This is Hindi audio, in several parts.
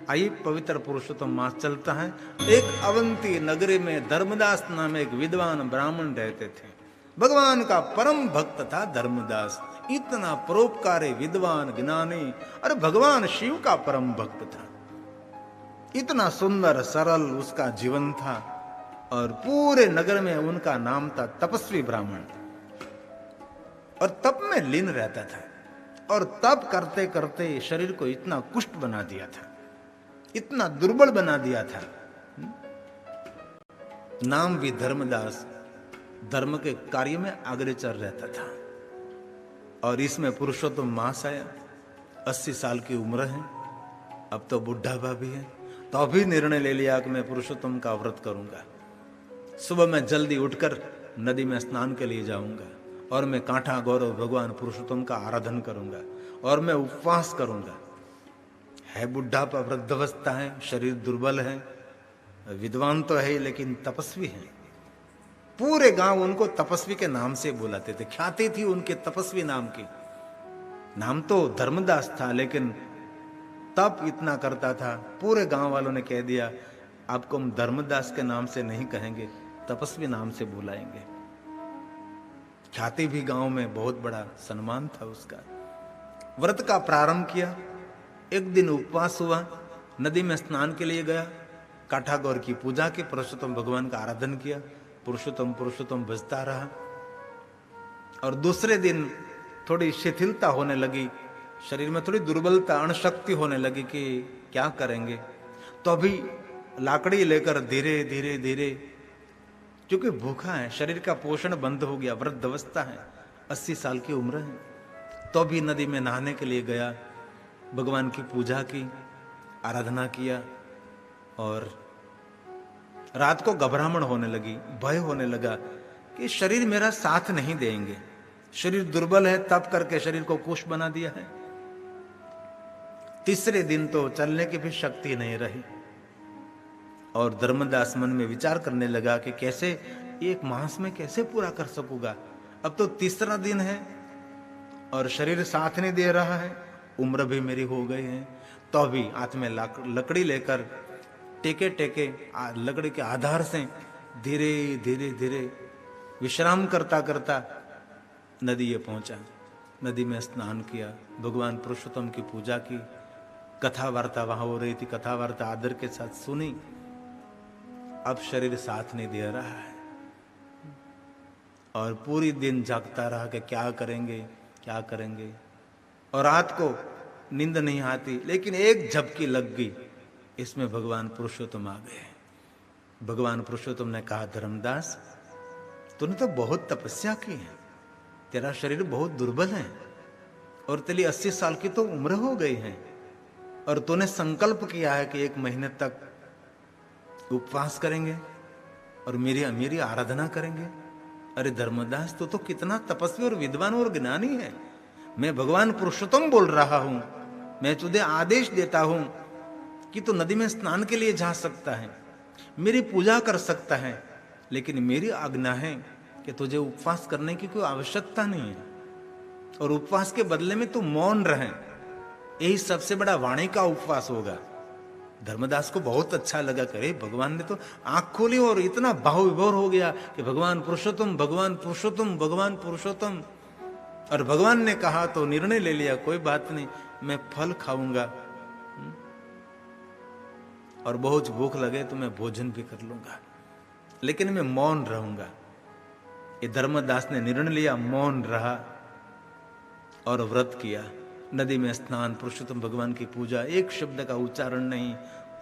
आइए पवित्र पुरुषोत्तम मास चलता है। एक अवंती नगरी में धर्मदास नाम एक विद्वान ब्राह्मण रहते थे। भगवान का परम भक्त था धर्मदास। इतना परोपकारी विद्वान ज्ञानी और भगवान शिव का परम भक्त था। इतना सुंदर सरल उसका जीवन था और पूरे नगर में उनका नाम था तपस्वी ब्राह्मण। और तप में लीन रहता था और तप करते करते शरीर को इतना कुष्ठ बना दिया था, इतना दुर्बल बना दिया था। नाम भी धर्मदास, धर्म के कार्य में अग्रसर रहता था। और इसमें पुरुषोत्तम मास आया। 80 साल की उम्र है, अब तो बुढ़ा भी है, तो अभी निर्णय ले लिया कि मैं पुरुषोत्तम का व्रत करूंगा। सुबह मैं जल्दी उठकर नदी में स्नान के लिए जाऊंगा और मैं कांठा गौरव भगवान पुरुषोत्तम का आराधन करूंगा और मैं उपवास करूंगा। है बुढ़ा पर वृद्धावस्था है, शरीर दुर्बल है, विद्वान तो है लेकिन तपस्वी है। पूरे गांव उनको तपस्वी के नाम से बुलाते थे, ख्याति थी उनके तपस्वी नाम की। नाम तो धर्मदास था लेकिन तप इतना करता था, पूरे गांव वालों ने कह दिया आपको हम धर्मदास के नाम से नहीं कहेंगे, तपस्वी नाम से बुलाएंगे। ख्याति भी गांव में बहुत बड़ा सम्मान था उसका। व्रत का प्रारंभ किया। एक दिन उपवास हुआ, नदी में स्नान के लिए गया, काठा गौर की पूजा की, पुरुषोत्तम भगवान का आराधन किया, पुरुषोत्तम पुरुषोत्तम बजता रहा। और दूसरे दिन थोड़ी शिथिलता होने लगी, शरीर में थोड़ी दुर्बलता, अणशक्ति होने लगी कि क्या करेंगे। तो अभी लाकड़ी लेकर धीरे धीरे धीरे, क्योंकि भूखा है, शरीर का पोषण बंद हो गया, वृद्ध अवस्था है, 80 साल की उम्र है, तो भी नदी में नहाने के लिए गया, भगवान की पूजा की, आराधना किया। और रात को घबराहट होने लगी, भय होने लगा कि शरीर मेरा साथ नहीं देंगे, शरीर दुर्बल है, तप करके शरीर को कुष्ठ बना दिया है। तीसरे दिन तो चलने की भी शक्ति नहीं रही और धर्मदास मन में विचार करने लगा कि कैसे एक मास में कैसे पूरा कर सकूंगा। अब तो तीसरा दिन है और शरीर साथ नहीं दे रहा है, उम्र भी मेरी हो गई है। तो अभी हाथ में लकड़ी लेकर टेके टेके लकड़ी के आधार से धीरे धीरे धीरे विश्राम करता करता नदी ये पहुंचा। नदी में स्नान किया, भगवान पुरुषोत्तम की पूजा की, कथा वार्ता वहां हो रही थी, कथा वार्ता आदर के साथ सुनी। अब शरीर साथ नहीं दे रहा है और पूरी दिन जागता रहा कि क्या करेंगे क्या करेंगे। और रात को नींद नहीं आती, लेकिन एक झपकी लग गई, इसमें भगवान पुरुषोत्तम आ गए। भगवान पुरुषोत्तम ने कहा धर्मदास तूने तो बहुत तपस्या की है, तेरा शरीर बहुत दुर्बल है और तेरी 80 साल की तो उम्र हो गई है और तूने संकल्प किया है कि 1 महीने तक उपवास करेंगे और मेरी आराधना करेंगे। अरे धर्मदास तू तो कितना तपस्वी और विद्वान और ज्ञानी है। मैं भगवान पुरुषोत्तम बोल रहा हूं, मैं तुझे आदेश देता हूं कि तू नदी में स्नान के लिए जा सकता है, मेरी पूजा कर सकता है, लेकिन मेरी आज्ञा है कि तुझे उपवास करने की कोई आवश्यकता नहीं है और उपवास के बदले में तू मौन रहे, यही सबसे बड़ा वाणी का उपवास होगा। धर्मदास को बहुत अच्छा लगा, करे भगवान ने तो आंख खोली और इतना भाव विभोर हो गया कि भगवान पुरुषोत्तम भगवान पुरुषोत्तम भगवान पुरुषोत्तम। और भगवान ने कहा तो निर्णय ले लिया, कोई बात नहीं, मैं फल खाऊंगा और बहुत भूख लगे तो मैं भोजन भी कर लूंगा, लेकिन मैं मौन रहूंगा। ये धर्मदास ने निर्णय लिया, मौन रहा और व्रत किया। नदी में स्नान, पुरुषोत्तम भगवान की पूजा, एक शब्द का उच्चारण नहीं,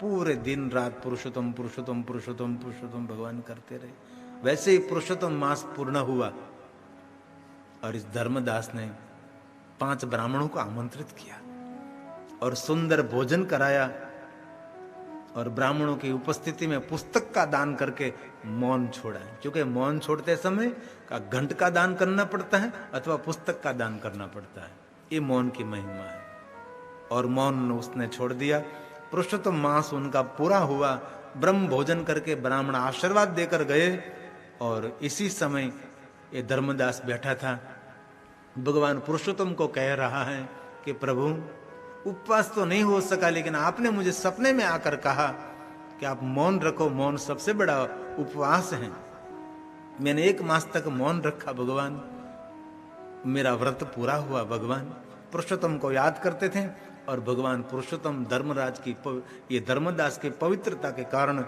पूरे दिन रात पुरुषोत्तम पुरुषोत्तम पुरुषोत्तम पुरुषोत्तम भगवान करते रहे। वैसे ही पुरुषोत्तम मास पूर्ण हुआ और इस धर्मदास ने 5 ब्राह्मणों को आमंत्रित किया और सुंदर भोजन कराया और ब्राह्मणों की उपस्थिति में पुस्तक का दान करके मौन छोड़ा। क्योंकि मौन छोड़ते समय का घंट का दान करना पड़ता है अथवा पुस्तक का दान करना पड़ता है, ये मौन की महिमा है। और मौन उसने छोड़ दिया। पुरुषोत्तम मास उनका पूरा हुआ, ब्रह्म भोजन करके ब्राह्मण आशीर्वाद देकर गए। और इसी समय ये धर्मदास बैठा था, भगवान पुरुषोत्तम को कह रहा है कि प्रभु उपवास तो नहीं हो सका, लेकिन आपने मुझे सपने में आकर कहा कि आप मौन रखो, मौन सबसे बड़ा उपवास है। मैंने 1 मास तक मौन रखा भगवान, मेरा व्रत पूरा हुआ। भगवान पुरुषोत्तम को याद करते थे और भगवान पुरुषोत्तम धर्मराज की ये धर्मदास की पवित्रता के कारण,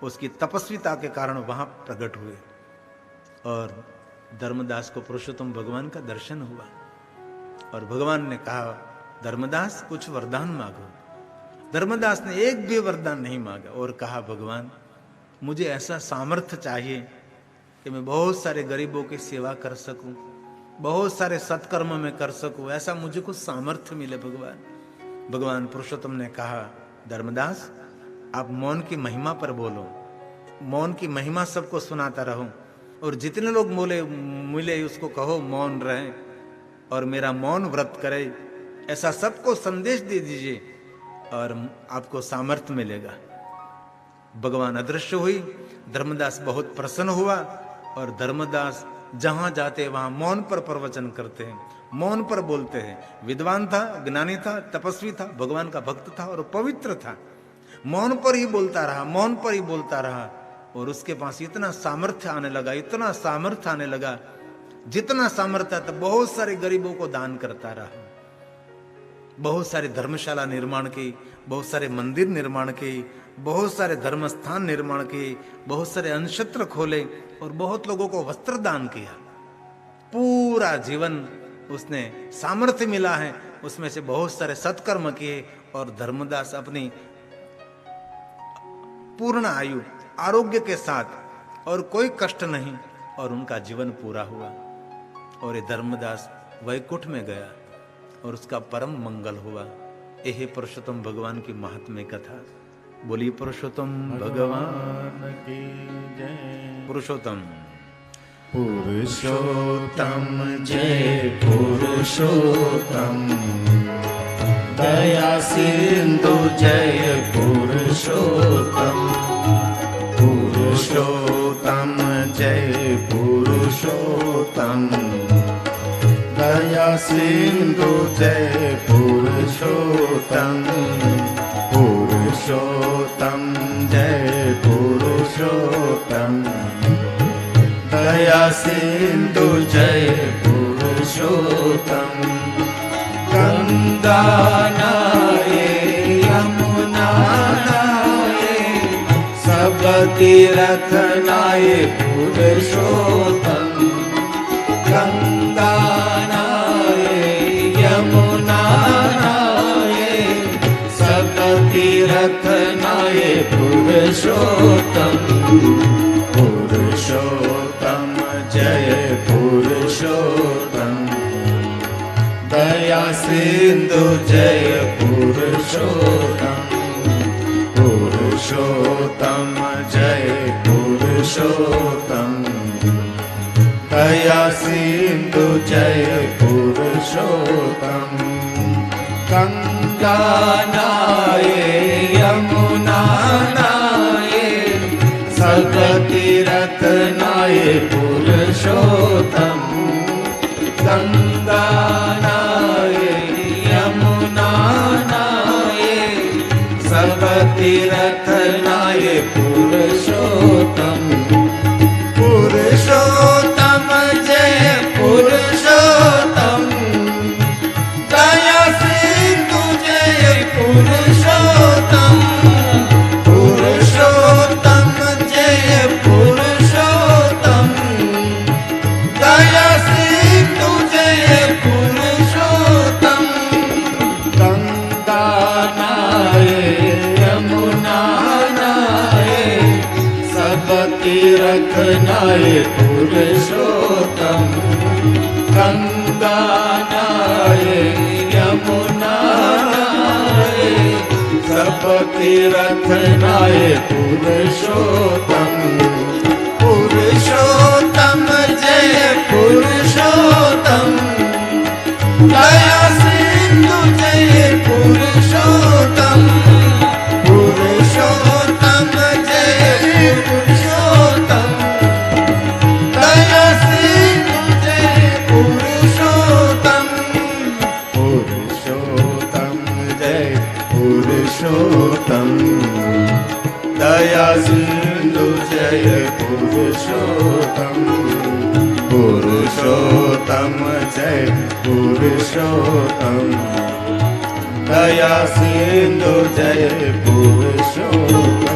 उसकी तपस्विता के कारण वहां प्रकट हुए और धर्मदास को पुरुषोत्तम भगवान का दर्शन हुआ। और भगवान ने कहा, धर्मदास कुछ वरदान मांगो। धर्मदास ने एक भी वरदान नहीं मांगा और कहा, भगवान मुझे ऐसा सामर्थ्य चाहिए कि मैं बहुत सारे गरीबों की सेवा कर सकूं, बहुत सारे सत्कर्म में कर सकूं, ऐसा मुझे कुछ सामर्थ्य मिले भगवान। भगवान पुरुषोत्तम ने कहा, धर्मदास आप मौन की महिमा पर बोलो, मौन की महिमा सबको सुनाता रहो और जितने लोग मिले उसको कहो मौन रहे और मेरा मौन व्रत करे, ऐसा सबको संदेश दे दीजिए और आपको सामर्थ्य मिलेगा। भगवान अदृश्य हुई, धर्मदास बहुत प्रसन्न हुआ और धर्मदास जहां जाते वहां मौन पर प्रवचन करते हैं, मौन पर बोलते हैं। विद्वान था, ज्ञानी था, तपस्वी था, भगवान का भक्त था और पवित्र था। मौन पर ही बोलता रहा, मौन पर ही बोलता रहा और उसके पास इतना सामर्थ्य आने लगा, इतना सामर्थ्य आने लगा, जितना सामर्थ्य था बहुत सारे गरीबों को दान करता रहा। बहुत सारे धर्मशाला निर्माण की, बहुत सारे मंदिर निर्माण की, बहुत सारे धर्म स्थान निर्माण किए, बहुत सारे अन्नक्षेत्र खोले और बहुत लोगों को वस्त्र दान किया। पूरा जीवन उसने सामर्थ्य मिला है, उसमें से बहुत सारे सत्कर्म किए और धर्मदास अपनी पूर्ण आयु आरोग्य के साथ और कोई कष्ट नहीं और उनका जीवन पूरा हुआ और ये धर्मदास वैकुंठ में गया और उसका परम मंगल हुआ। यह पुरुषोत्तम भगवान की महात्म्य कथा। बोली पुरुषोत्तम भगवान की जय। पुरुषोत्तम पुरुषोत्तम जय पुरुषोत्तम, दया सिंधु जय पुरुषोत्तम। पुरुषोत्तम जय पुरुषोत्तम, दया सिंधु जय पुरुषोत्तम। पुरुषोत्तम जय पुरुषोत्तम, दया सिंधु जय पुरुषोत्तम। गंगा नाये यमुना नाये, सब तीर्थ नाये पुरुषोत्तम। गंगा नाये यमुना नाये, सब तीर्थ नाये पुरुषोत्तम। पुरुषोत्तम जय पुरुषोत्तम, दया सिंधु जय पुरुषोत्तम। पुरुषोत्तम जय पुरुषोत्तम, दया सिंधु जय पुरुषोत्तम। गंगा नाये यमुना नाये, सब तीर्थ नाये पुरुषोत्तम। गंगा नाये यमुना नाये, सब तीर्थ नाये पुरुषोत्तम। पुरुषोत्तम जय पुरुषोत्तम, दया सिंधु जय पुरुषोत्तम। पुरुषोत्तम जय पुरुषोत्तम, दया सिंधु जय पुरुषोत्तम। गंगा नाये यमुना नाये, सब तीर्थ नाये पुरुषोत्तम। गंगा नाये यमुना नाये, सब तीर्थ नाये पुरुषोत्तम। पुरुषोत्तम जय पुरुषोत्तम, दया सिंधु जय पुरुषोत्तम। पुरुषोत्तम जय पुरुषोत्तम, दया सिंधु जय पुरुषोत्तम। पुरुषोत्तम पुरुषोत्तम दया सिंधु जय पुरुषोत्तम पुरुषोत्तम जय पुरुषोत्तम दया सिंधु जय पुरुषोत्तम